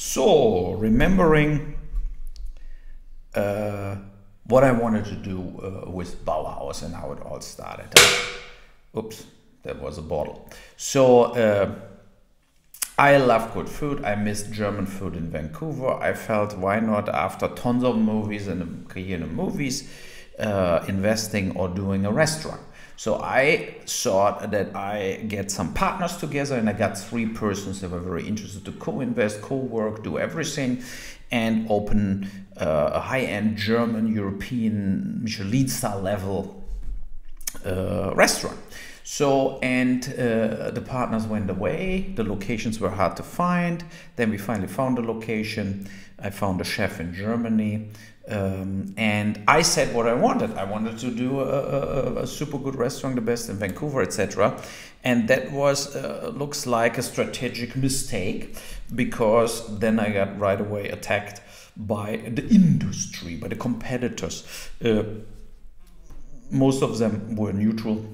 So, remembering what I wanted to do with Bauhaus and how it all started. Oops, that was a bottle. So, I love good food. I miss German food in Vancouver. I felt, why not, after tons of movies and a career in movies, investing or doing a restaurant. So I thought that I get some partners together, and I got 3 persons that were very interested to co-invest, co-work, do everything, and open a high-end German, European, Michelin star level restaurant. So, and the partners went away, the locations were hard to find, then we finally found a location. I found a chef in Germany, and I said what I wanted. I wanted to do a super good restaurant, the best in Vancouver, etc. And that was, looks like a strategic mistake, because then I got right away attacked by the industry, by the competitors. Most of them were neutral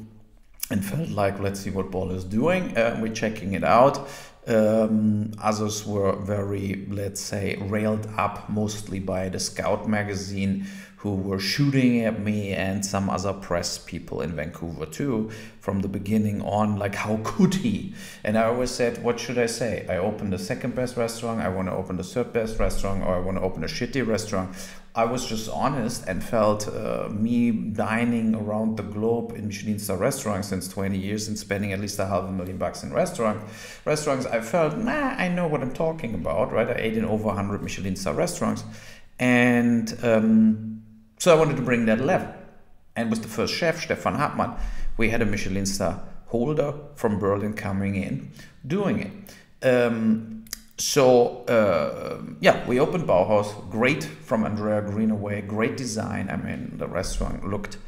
and felt like, let's see what Ball is doing. We're checking it out. Others were very, let's say, railed up mostly by the Scout magazine, who were shooting at me, and some other press people in Vancouver too, from the beginning on, like, how could he? And I always said, what should I say? I opened the second best restaurant, I want to open the third best restaurant, or I want to open a shitty restaurant. I was just honest and felt me dining around the globe in Michelin star restaurants since 20 years and spending at least $500,000 in restaurants, I felt, I know what I'm talking about, right? I ate in over 100 Michelin star restaurants, and so I wanted to bring that level. And with the first chef, Stefan Hartmann, we had a Michelin star holder from Berlin coming in, doing it. Yeah, we opened Bauhaus, great, from Andrea Greenaway, great design. I mean, the restaurant looked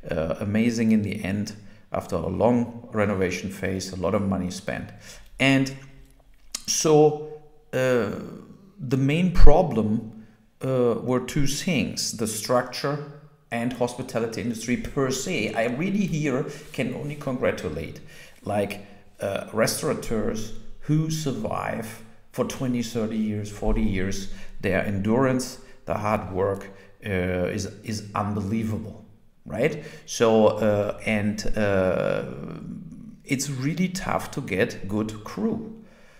amazing in the end, after a long renovation phase, a lot of money spent. And so the main problem were 2 things: the structure and hospitality industry per se. I really here can only congratulate, like, restaurateurs who survive for 20, 30 years, 40 years. Their endurance, the hard work is unbelievable, right? So, it's really tough to get good crew.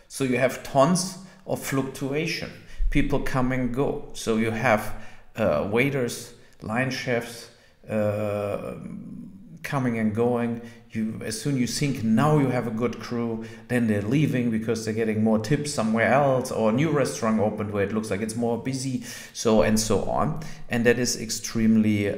So you have tons of fluctuation, people come and go. So you have waiters, line chefs coming and going. As soon you think now you have a good crew, then they're leaving because they're getting more tips somewhere else, or a new restaurant opened where it looks like it's more busy, so and so on. And that is extremely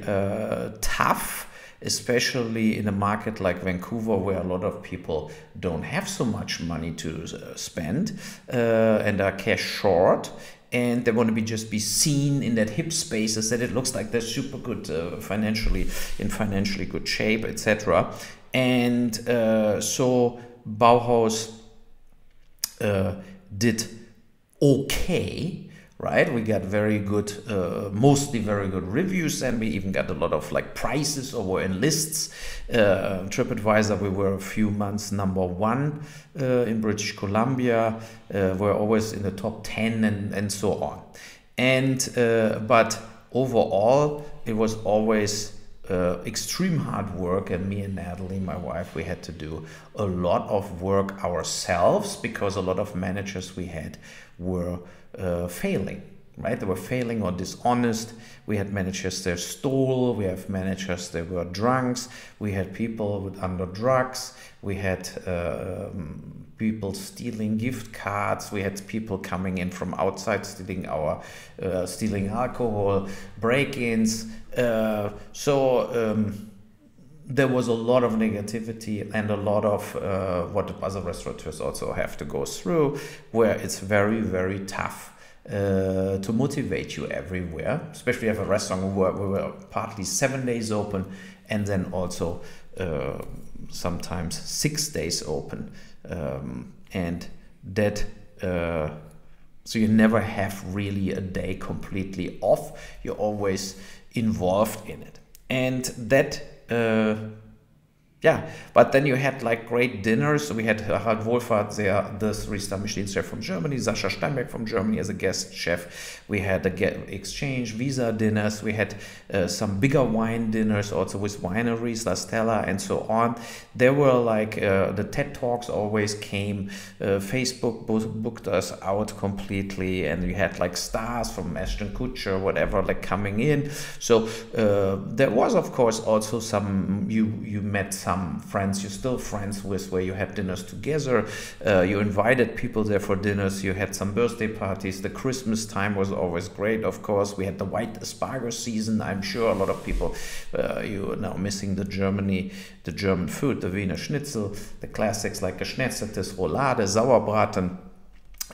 tough, especially in a market like Vancouver, where a lot of people don't have so much money to spend and are cash short. And they want to just be seen in that hip spaces, that it looks like they're super good financially, in financially good shape, etc. And so Bauhaus did okay, right? We got very good, mostly very good reviews, and we even got a lot of, like, prizes, or were in lists. TripAdvisor, we were a few months #1 in British Columbia. We're always in the top 10 and so on. And but overall, it was always extreme hard work, and me and Natalie, my wife, we had to do a lot of work ourselves, because a lot of managers we had were failing, right? They were failing or dishonest. We had managers that stole, we have managers that were drunks, we had people under drugs, we had people stealing gift cards, we had people coming in from outside stealing alcohol, break-ins. There was a lot of negativity, and a lot of what other restaurateurs also have to go through, where it's very, very tough to motivate you everywhere, especially if you have a restaurant where we were partly 7 days open, and then also sometimes 6 days open, and that so you never have really a day completely off. You're always involved in it, and that Yeah, but then you had like great dinners. We had Harald Wohlfahrt there, the three-star Michelin chef from Germany, Sascha Steinberg from Germany as a guest chef. We had exchange visa dinners. We had some bigger wine dinners also with wineries, La Stella and so on. There were like the TED Talks always came. Facebook booked us out completely, and we had like stars from Ashton Kutcher, whatever, like coming in. So there was of course also some, you met some friends you're still friends with, where you had dinners together. You invited people there for dinners. You had some birthday parties. The Christmas time was always great, of course. We had the white asparagus season. I'm sure a lot of people, you are now missing the German food, the Wiener Schnitzel, the classics like Geschnetzeltes, Roulade, Sauerbraten.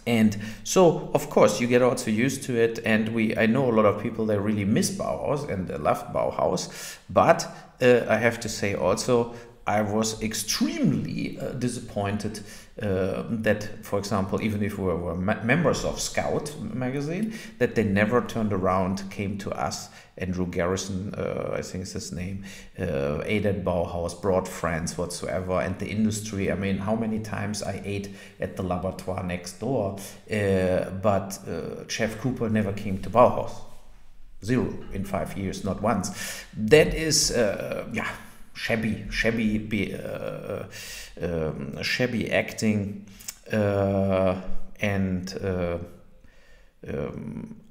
And so, of course, you get also used to it. And I know a lot of people, they really miss Bauhaus and they loved Bauhaus. But I have to say also, I was extremely disappointed that, for example, even if we were members of Scout magazine, that they never turned around, came to us. Andrew Garrison, I think is his name, ate at Bauhaus, brought friends whatsoever, and the industry. I mean, how many times I ate at the Laboratoire next door, but Chef Cooper never came to Bauhaus. 0 in 5 years, not once. That is, shabby acting, and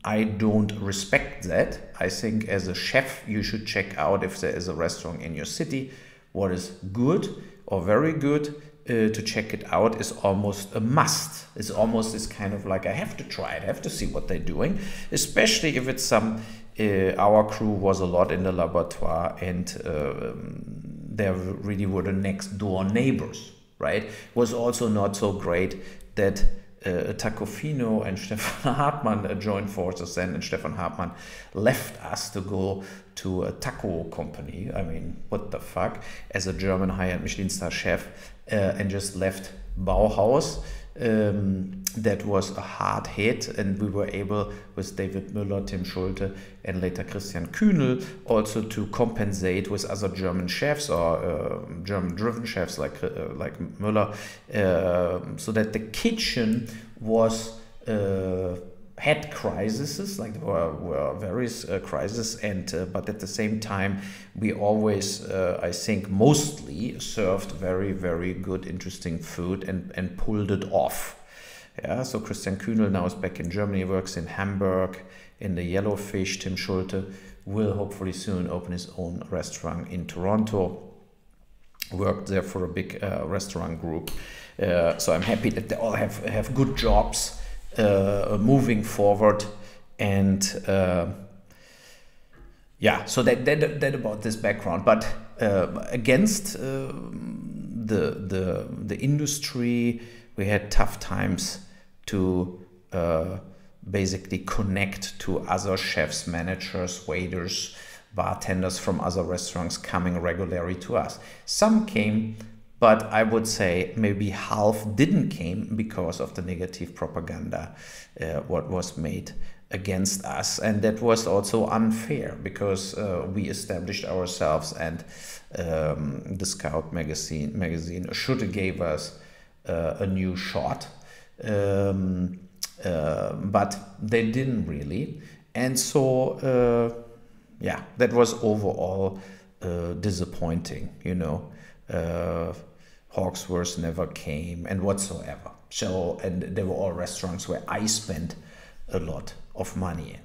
I don't respect that. I think as a chef, you should check out if there is a restaurant in your city. What is good or very good, to check it out is almost a must. It's almost this kind of like, I have to try it, I have to see what they're doing, especially if it's some, our crew was a lot in the Laboratoire, and there really were the next door neighbors, right? Was also not so great that Tacofino and Stefan Hartmann joined forces then, and Stefan Hartmann left us to go to a taco company. I mean, what the fuck, as a German hired Michelin star chef, and just left Bauhaus. That was a hard hit, and we were able with David Müller, Tim Schulte, and later Christian Kühnel also to compensate with other German chefs or German-driven chefs like Müller, so that the kitchen was had crises, like there were various crises, and but at the same time we always, I think, mostly served very, very good, interesting food and pulled it off. Yeah, so Christian Kühnel now is back in Germany, works in Hamburg in the Yellowfish. Tim Schulte will hopefully soon open his own restaurant in Toronto. Worked there for a big restaurant group. So I'm happy that they all have good jobs moving forward. And yeah, so that about this background. But against the industry, we had tough times to basically connect to other chefs, managers, waiters, bartenders from other restaurants coming regularly to us. Some came, but I would say maybe half didn't came because of the negative propaganda what was made against us, and that was also unfair because we established ourselves, and the Scout magazine should have gave us a new shot, but they didn't really, and so yeah, that was overall disappointing, you know. Hawksworth never came and whatsoever. So, and they were all restaurants where I spent a lot of money in.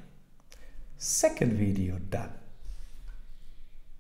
Second video done.